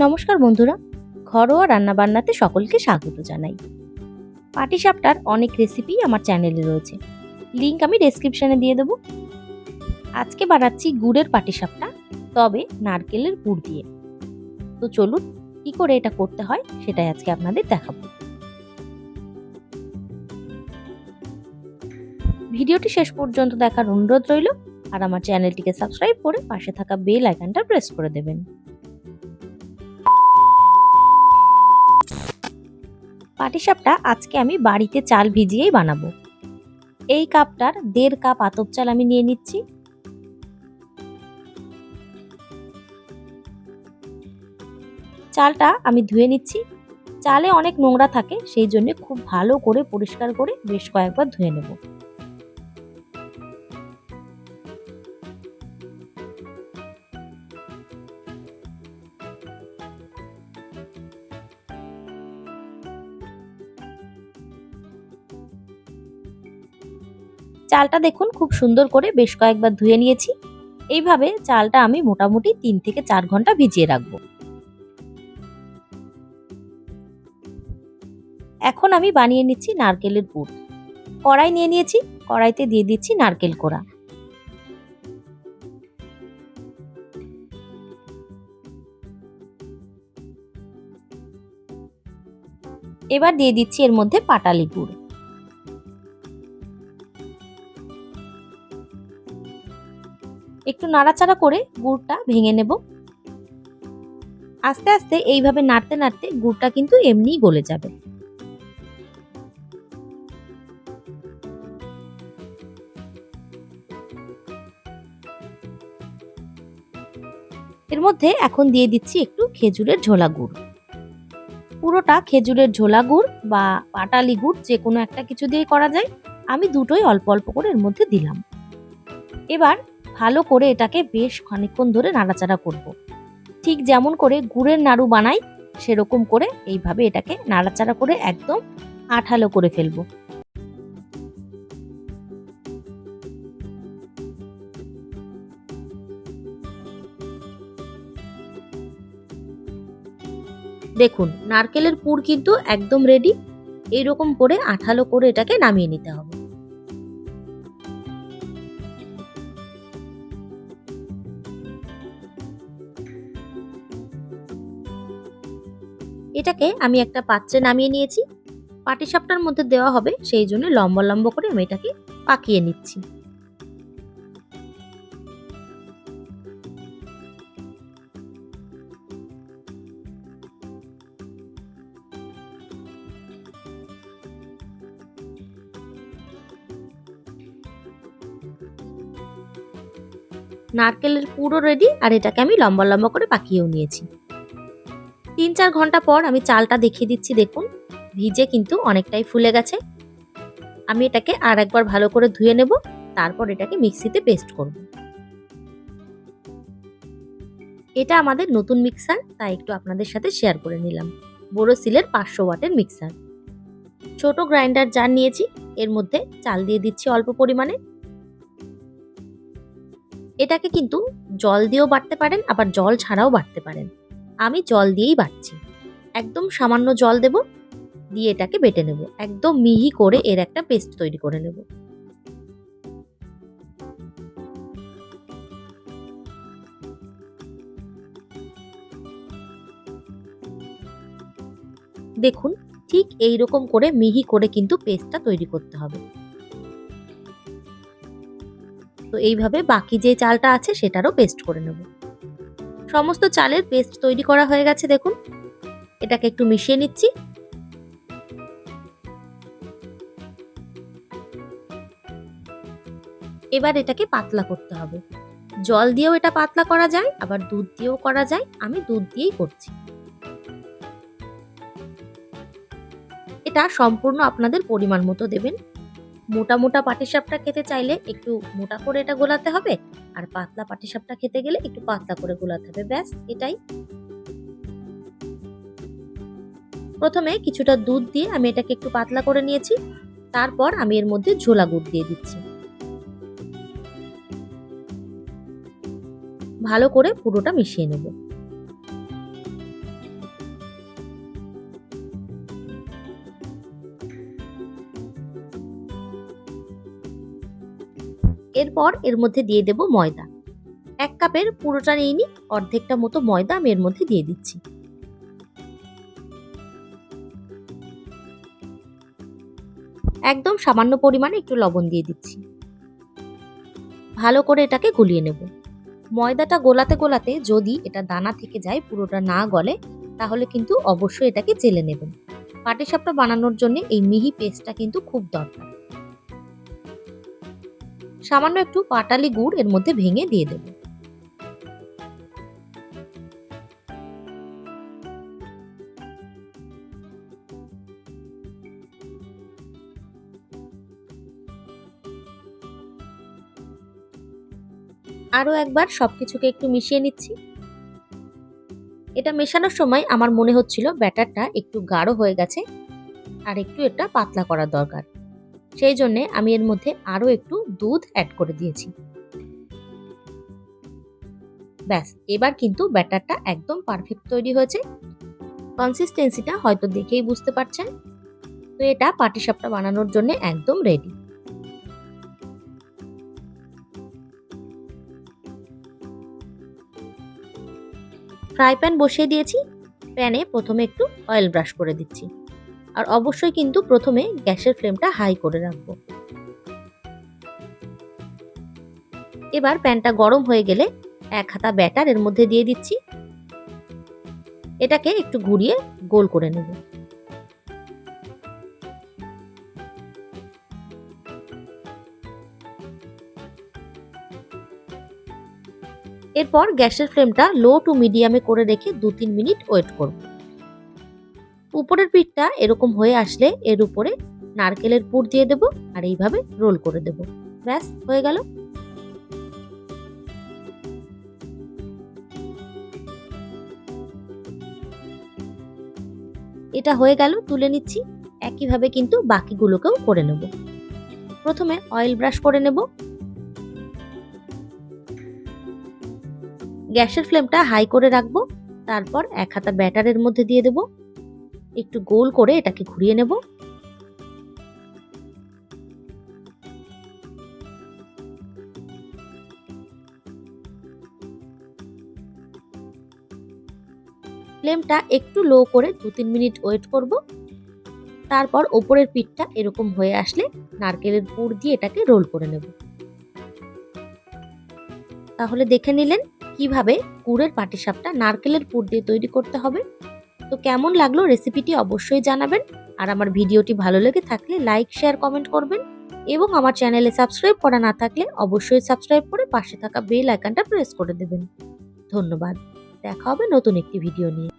নমস্কার বন্ধুরা, ঘরোয়া রান্নাবান্নাতে সকলকে স্বাগত জানাই। পাটিসাপটার অনেক রেসিপি আমার চ্যানেলে রয়েছে, লিংক আমি ডেসক্রিপশনে দিয়ে দেবো। আজকে বানাচ্ছি গুড়ের পাটিসাপটা, তবে নারকেলের পুর দিয়ে। তো চলুন কি করে এটা করতে হয় সেটাই আজকে আপনাদের দেখাবো। ভিডিওটি শেষ পর্যন্ত দেখার অনুরোধ রইল, আর আমার চ্যানেলটিকে সাবস্ক্রাইব করে পাশে থাকা বেল আইকনটা প্রেস করে দেবেন। পাটিসাপটা আজকে আমি বাড়িতে চাল ভিজিয়েই বানাবো। এই কাপটার 1.5 কাপ আতপ চাল আমি নিয়ে নিচ্ছি। চালটা আমি ধুয়ে নিচ্ছি। চালে অনেক নোংরা থাকে, সেই জন্য খুব ভালো করে পরিষ্কার করে বেশ কয়েকবার ধুয়ে নেব। চালটা দেখুন খুব সুন্দর করে বেশ কয়েকবার ধুয়ে নিয়েছি। এইভাবে চালটা আমি মোটামুটি 3 থেকে 4 ঘন্টা ভিজিয়ে রাখবো। এখন আমি বানিয়ে নিচ্ছি নারকেলের পুর। কড়াই নিয়ে নিয়েছি, কড়াইতে দিয়ে দিচ্ছি নারকেল কোড়া। এবার দিয়ে দিচ্ছি এর মধ্যে পাটালি গুড়। একটু নাড়াচাড়া করে গুড়টা ভেঙে নেব। আস্তে আস্তে এইভাবে নাড়তে নাড়তে গুড়টা কিন্তু এমনিই গলে যাবে। এর মধ্যে এখন দিয়ে দিচ্ছি একটু খেজুরের ঝোলা গুড়। পুরোটা খেজুরের ঝোলা গুড় বা পাটালি গুড় যে কোনো একটা কিছু দিয়ে করা যায়। আমি দুটোই অল্প অল্প করে এর মধ্যে দিলাম। এবার ভালো করে এটাকে বেশ খানিকক্ষণ ধরে নাড়াচাড়া করব। ঠিক যেমন করে গুড়ের নাড়ু বানাই সেরকম করে এইভাবে এটাকে নাড়াচাড়া করে একদম আঠালো করে ফেলবো। দেখুন নারকেলের পুর কিন্তু একদম রেডি। এইরকম করে আঠালো করে এটাকে নামিয়ে নিতে হবে। এটাকে আমি একটা পাত্রে নামিয়ে নিয়েছি। পাটিসাপটার মধ্যে দেওয়া হবে সেই জন্য লম্বা লম্বা করে আমি এটাকে পাকিয়ে নিচ্ছি। নারকেলের পুরো রেডি, আর এটাকে আমি লম্বা লম্বা করে পাকিয়েও নিয়েছি। 3-4 ঘন্টা পর আমি চালটা দেখিয়ে দিচ্ছি, দেখুন ভিজে কিন্তু অনেকটাই ফুলে গেছে। আমি এটাকে আর একবার ভালো করে ধুয়ে নেব, তারপর এটাকে মিক্সিতে পেস্ট করব। এটা আমাদের নতুন মিক্সার, তাই একটু আপনাদের সাথে শেয়ার করে নিলাম। বোরোসিলের 500 ওয়াটের মিক্সার। ছোট গ্রাইন্ডার জার নিয়েছি, এর মধ্যে চাল দিয়ে দিচ্ছি অল্প পরিমাণে। এটাকে কিন্তু জল দিয়েও বাটতে পারেন, আবার জল ছাড়াও বাটতে পারেন। আমি জল দিয়েই বাটছি। একদম সামান্য জল দেব, দিয়ে এটাকে বেটে নেব। একদম মিহি করে এর একটা পেস্ট তৈরি করে নেব। দেখুন ঠিক এই রকম করে মিহি করে কিন্তু পেস্টটা তৈরি করতে হবে। তো এইভাবে বাকি যে চালটা আছে সেটারও পেস্ট করে নেব। সমস্ত চালের পেস্ট তৈরি করা হয়ে গেছে, দেখুন এটাকে একটু মিশিয়ে নিচ্ছি। এবার এটাকে পাতলা করতে হবে। জল দিয়েও এটা পাতলা করা যায়, আবার দুধ দিয়েও করা যায়। আমি দুধ দিয়েই করছি। এটা সম্পূর্ণ আপনাদের পরিমাণ মতো দেবেন। মোটা মোটা পাটিসাপটা খেতে চাইলে একটু মোটা করে এটা গোলাতে হবে, আর পাতলা পাটিসাপটা খেতে গেলে একটু পাতলা করে গোলাতে হবে। ব্যাস এটাই। প্রথমে কিছুটা দুধ দিয়ে আমি এটাকে একটু পাতলা করে নিয়েছি। তারপর আমি এর মধ্যে ঝোলা গুড় দিয়ে দিচ্ছি। ভালো করে পুরোটা মিশিয়ে নেব। এরপর এর মধ্যে দিয়ে দেব ময়দা। 1 কাপের পুরোটা নিইনি, অর্ধেকটা মতো ময়দা আমি এর মধ্যে দিয়ে দিচ্ছি। একদম সামান্য পরিমাণে একটু লবণ দিয়ে দিচ্ছি। ভালো করে এটাকে গুলিয়ে নেব। ময়দাটা গোলাতে গোলাতে যদি এটা দানা থেকে যায়, পুরোটা না গলে, তাহলে কিন্তু অবশ্যই এটাকে চেলে নেবেন। পাটিসাপটা বানানোর জন্য এই মিহি পেস্টটা কিন্তু খুব দরকার। সামান্য একটু পাটালি গুড় এর মধ্যে ভেঙে দিয়ে দেব। আরও একবার সবকিছুকে একটু মিশিয়ে নিচ্ছি। এটা মেশানোর সময় আমার মনে হচ্ছিল ব্যাটারটা একটু গাঢ় হয়ে গেছে আর একটু এটা পাতলা করার দরকার। সেই জন্যে আমি এর মধ্যে আরও একটু দুধ অ্যাড করে দিয়েছি। ব্যাস, এবার কিন্তু ব্যাটারটা একদম পারফেক্ট তৈরি হয়েছে। কনসিস্টেন্সিটা হয়তো দেখেই বুঝতে পারছেন। তো এটা পাটিসাপটা বানানোর জন্য একদম রেডি। ফ্রাই প্যান বসিয়ে দিয়েছি। প্যানে প্রথমে একটু অয়েল ব্রাশ করে দিচ্ছি। আর অবশ্যই কিন্তু প্রথমে গ্যাসের ফ্লেমটা হাই করে রাখবো। এবার প্যানটা গরম হয়ে গেলে 1 হাতা ব্যাটার এর মধ্যে দিয়ে দিচ্ছি। এটাকে একটু ঘুরিয়ে গোল করে নেব। এরপর গ্যাসের ফ্লেমটা লো টু মিডিয়ামে করে রেখে 2-3 মিনিট ওয়েট করব। উপরের পিঠটা এরকম হয়ে আসলে এর উপরে নারকেলের পুর দিয়ে দেব আর এইভাবে রোল করে দেব। ব্যাস, হয়ে গেল। এটা হয়ে গেল, তুলে নিচ্ছি। একইভাবে কিন্তু বাকিগুলোকেও করে নেব। প্রথমে অয়েল ব্রাশ করে নেব। গ্যাসের ফ্লেমটা হাই করে রাখবো। তারপর 1 হাতা ব্যাটারের মধ্যে দিয়ে দেব। একটু গোল করে এটাকে ঘুরিয়ে নেব। ফ্লেমটা একটু লো করে 2-3 মিনিট ওয়েট করব। তারপর ওপরের পিঠটা এরকম হয়ে আসলে নারকেলের পুর দিয়ে এটাকে রোল করে নেব। তাহলে দেখে নিলেন কিভাবে গুড়ের পাটিসাপটা নারকেলের পুর দিয়ে তৈরি করতে হবে। তো কেমন লাগলো রেসিপিটি অবশ্যই জানাবেন। আর আমার ভিডিওটি ভালো লেগে থাকলে লাইক, শেয়ার, কমেন্ট করবেন। এবং আমার চ্যানেলে সাবস্ক্রাইব করা না থাকলে অবশ্যই সাবস্ক্রাইব করে পাশে থাকা বেল আইকনটা প্রেস করে দেবেন। ধন্যবাদ। দেখা হবে নতুন একটি ভিডিও নিয়ে।